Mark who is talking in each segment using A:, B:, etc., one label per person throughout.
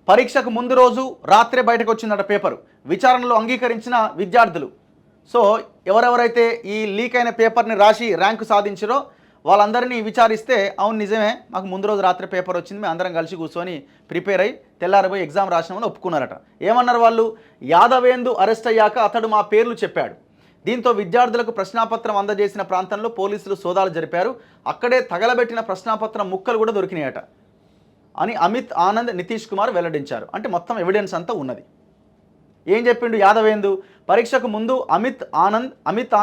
A: పరీక్షకు ముందు రోజు రాత్రే బయటకు వచ్చిందట పేపరు. విచారణలో అంగీకరించిన విద్యార్థులు. సో ఎవరెవరైతే ఈ లీక్ అయిన పేపర్ని రాసి ర్యాంకు సాధించారో వాళ్ళందరినీ విచారిస్తే అవును నిజమే, మాకు ముందు రోజు రాత్రి పేపర్ వచ్చింది, మేము అందరం కలిసి కూర్చొని ప్రిపేర్ అయ్యి తెల్లారిపోయి ఎగ్జామ్ రాసినామని ఒప్పుకున్నారట. ఏమన్నారు వాళ్ళు? యాదవేందు అరెస్ట్ అయ్యాక అతడు మా పేర్లు చెప్పాడు. దీంతో విద్యార్థులకు ప్రశ్నాపత్రం అందజేసిన ప్రాంతంలో పోలీసులు సోదాలు జరిపారు. అక్కడే తగలబెట్టిన ప్రశ్నాపత్రం ముక్కలు కూడా దొరికినాయట అని అమిత్ ఆనంద్ నితీష్ కుమార్ వెల్లడించారు. అంటే మొత్తం ఎవిడెన్స్ అంతా ఉన్నది. ఏం చెప్పిండు యాదవేందు? పరీక్షకు ముందు అమిత్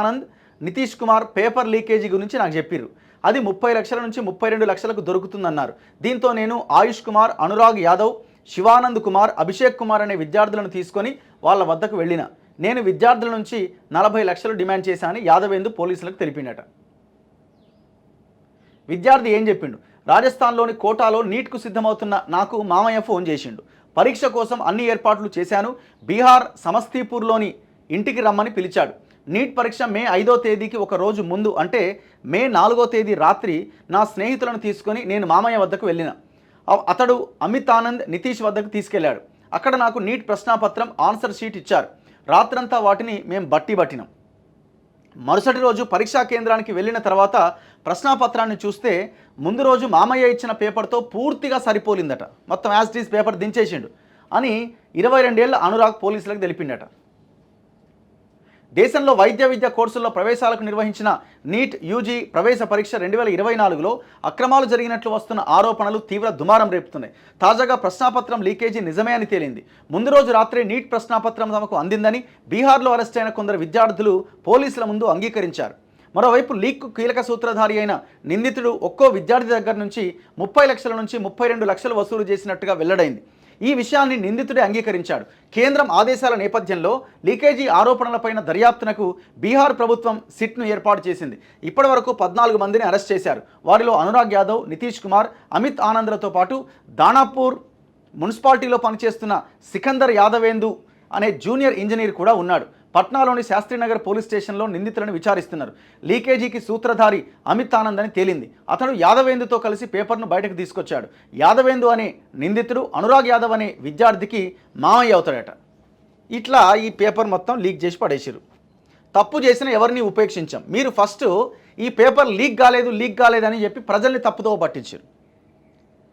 A: ఆనంద్ నితీష్ కుమార్ పేపర్ లీకేజీ గురించి నాకు చెప్పిర్రు. అది 30 లక్షల నుంచి 32 లక్షలకు దొరుకుతుందన్నారు. దీంతో నేను ఆయుష్ కుమార్, అనురాగ్ యాదవ్, శివానంద్ కుమార్, అభిషేక్ కుమార్ అనే విద్యార్థులను తీసుకొని వాళ్ళ వద్దకు వెళ్ళిన. నేను విద్యార్థుల నుంచి 40 లక్షలు డిమాండ్ చేశానని యాదవేందు పోలీసులకు తెలిపిండట. విద్యార్థి ఏం చెప్పిండు? రాజస్థాన్లోని కోటాలో నీట్కు సిద్ధమవుతున్న నాకు మామయ్య ఫోన్ చేసిండు. పరీక్ష కోసం అన్ని ఏర్పాట్లు చేశాను. బీహార్ సమస్తీపూర్లోని ఇంటికి రమ్మని పిలిచాడు. నీట్ పరీక్ష మే 5వ తేదీకి ఒక రోజు ముందు అంటే మే 4వ తేదీ రాత్రి నా స్నేహితులను తీసుకొని నేను మామయ్య వద్దకు వెళ్ళిన. అతడు అమిత్ ఆనంద్ నితీష్ వద్దకు తీసుకెళ్లాడు. అక్కడ నాకు నీట్ ప్రశ్నాపత్రం ఆన్సర్ షీట్ ఇచ్చారు. రాత్రంతా వాటిని మేము బట్టినాం. మరుసటి రోజు పరీక్షా కేంద్రానికి వెళ్ళిన తర్వాత ప్రశ్నాపత్రాన్ని చూస్తే ముందు రోజు మామయ్య ఇచ్చిన పేపర్తో పూర్తిగా సరిపోలిందట. మొత్తం యాజ్ ఇట్ ఈజ్ పేపర్ దించేసిండు అని 22 ఏళ్ల అనురాగ్ పోలీసులకు తెలిపిండట. దేశంలో వైద్య విద్య కోర్సుల్లో ప్రవేశాలకు నిర్వహించిన నీట్ యూజీ ప్రవేశ పరీక్ష 2024లో అక్రమాలు జరిగినట్లు వస్తున్న ఆరోపణలు తీవ్ర దుమారం రేపుతున్నాయి. తాజాగా ప్రశ్నాపత్రం లీకేజీ నిజమే అని తేలింది. ముందు రోజు రాత్రే నీట్ ప్రశ్నాపత్రం తమకు అందిందని బీహార్లో అరెస్ట్ అయిన కొందరు విద్యార్థులు పోలీసుల ముందు అంగీకరించారు. మరోవైపు లీక్ కీలక సూత్రధారి అయిన నిందితుడు ఒక్కో విద్యార్థి దగ్గర నుంచి 30 లక్షల నుంచి 32 లక్షలు వసూలు చేసినట్టుగా వెల్లడైంది. ఈ విషయాన్ని నిందితుడే అంగీకరించాడు. కేంద్రం ఆదేశాల నేపథ్యంలో లీకేజీ ఆరోపణలపైన దర్యాప్తునకు బీహార్ ప్రభుత్వం సిట్ను ఏర్పాటు చేసింది. ఇప్పటివరకు 14 మందిని అరెస్ట్ చేశారు. వారిలో అనురాగ్ యాదవ్, నితీష్ కుమార్, అమిత్ ఆనంద్లతో పాటు దానాపూర్ మున్సిపాలిటీలో పనిచేస్తున్న సికందర్ యాదవేందు అనే జూనియర్ ఇంజనీర్ కూడా ఉన్నాడు. పట్నాలోని శాస్త్రీనగర్ పోలీస్ స్టేషన్లో నిందితులను విచారిస్తున్నారు. లీకేజీకి సూత్రధారి అమిత్ ఆనంద్ అని తేలింది. అతడు యాదవేందుతో కలిసి పేపర్ను బయటకు తీసుకొచ్చాడు. యాదవేందు అనే నిందితుడు అనురాగ్ యాదవ్ అనే విద్యార్థికి మామయ్య అవుతాడట. ఇట్లా ఈ పేపర్ మొత్తం లీక్ చేసి పడేసారు. తప్పు చేసిన ఎవరిని ఉపేక్షించాం. మీరు ఫస్ట్ ఈ పేపర్ లీక్ కాలేదని చెప్పి ప్రజల్ని తప్పుదో పట్టించారు.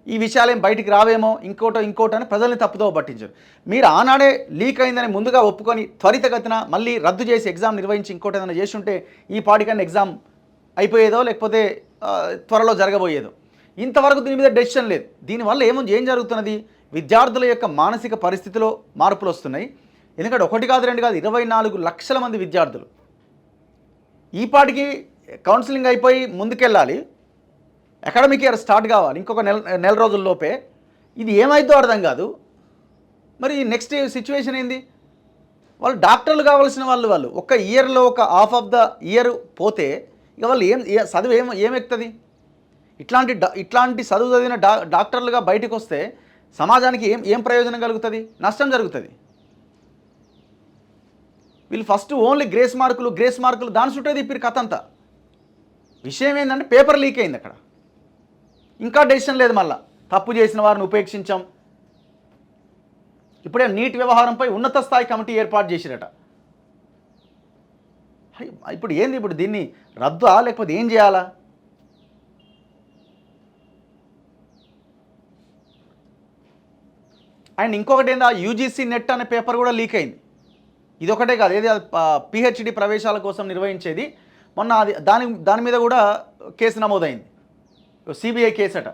A: ఈ విషయాలేం బయటికి రావేమో ఇంకోటో అని ప్రజల్ని తప్పుదో పట్టించారు. మీరు ఆనాడే లీక్ అయిందని ముందుగా ఒప్పుకొని త్వరితగతిన మళ్ళీ రద్దు చేసి ఎగ్జామ్ నిర్వహించి ఇంకోటి ఏదైనా చేసి ఉంటే ఈ పాటికన్నా ఎగ్జామ్ అయిపోయేదో లేకపోతే త్వరలో జరగబోయేదో. ఇంతవరకు దీని మీద డెసిషన్ లేదు. దీనివల్ల ఏం జరుగుతున్నది? విద్యార్థుల యొక్క మానసిక పరిస్థితిలో మార్పులు వస్తున్నాయి. ఎందుకంటే 1 కాదు 2 కాదు 24 లక్షల మంది విద్యార్థులు ఈ పాటికి కౌన్సిలింగ్ అయిపోయి ముందుకెళ్ళాలి. అకాడమిక్ ఇయర్ స్టార్ట్ కావాలి ఇంకొక నెల రోజుల్లోపే. ఇది ఏమైందో అర్థం కాదు. మరి నెక్స్ట్ సిచ్యువేషన్ ఏంది? వాళ్ళు డాక్టర్లు కావాల్సిన వాళ్ళు ఒక ఇయర్లో ఒక హాఫ్ ఆఫ్ ద ఇయర్ పోతే ఇక వాళ్ళు చదువు ఏమెక్కుతుంది? ఇట్లాంటి చదువు చదివిన డాక్టర్లుగా బయటకు వస్తే సమాజానికి ఏం ప్రయోజనం కలుగుతుంది? నష్టం జరుగుతుంది. వీళ్ళు ఫస్ట్ ఓన్లీ గ్రేస్ మార్కులు దాని చుట్టే తిప్పిరు కథ అంతా. విషయం ఏంటంటే పేపర్ లీక్ అయింది. అక్కడ ఇంకా డెసిషన్ లేదు. మళ్ళీ తప్పు చేసిన వారిని ఉపేక్షించాం. ఇప్పుడే నీట్ వ్యవహారంపై ఉన్నత స్థాయి కమిటీ ఏర్పాటు చేసిరట. ఇప్పుడు ఏంది? ఇప్పుడు దీన్ని రద్దా లేకపోతే ఏం చేయాలా? అండ్ ఇంకొకటి ఏందా, యూజీసీ నెట్ అనే పేపర్ కూడా లీక్ అయింది. ఇదొకటే కాదు, ఏది పిహెచ్డి ప్రవేశాల కోసం నిర్వహించేది. మొన్న దాని మీద కూడా కేసు నమోదైంది. సిబిఐ కేసు అట.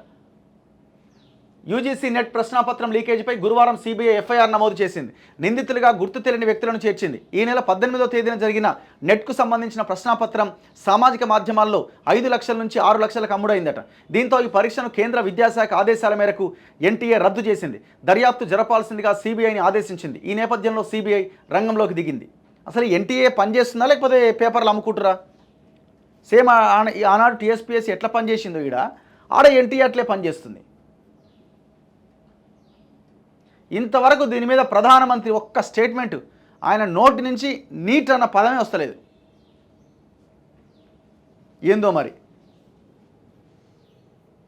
A: యూజీసీ నెట్ ప్రశ్నాపత్రం లీకేజీపై గురువారం సిబిఐ ఎఫ్ఐఆర్ నమోదు చేసింది. నిందితులుగా గుర్తు తెలియని వ్యక్తులను చేర్చింది. ఈ నెల 18వ తేదీన జరిగిన నెట్కు సంబంధించిన ప్రశ్నాపత్రం సామాజిక మాధ్యమాల్లో 5 లక్షల నుంచి 6 లక్షలకు అమ్ముడైందట. దీంతో ఈ పరీక్షను కేంద్ర విద్యాశాఖ ఆదేశాల మేరకు ఎన్టీఏ రద్దు చేసింది. దర్యాప్తు జరపాల్సిందిగా సిబిఐని ఆదేశించింది. ఈ నేపథ్యంలో సిబిఐ రంగంలోకి దిగింది. అసలు ఎన్టీఏ పనిచేస్తుందా లేకపోతే పేపర్లు అమ్ముకుంటురా? సేమ్ ఆనాడు టీఎస్పీఎస్సీ ఎట్లా పనిచేసిందో ఆడ ఎన్టీఏ అట్లే పనిచేస్తుంది. ఇంతవరకు దీని మీద ప్రధానమంత్రి ఒక్క స్టేట్మెంట్ ఆయన నోటి నుంచి నీట్ అన్న పదమే వస్తలేదు. ఏందో మరి.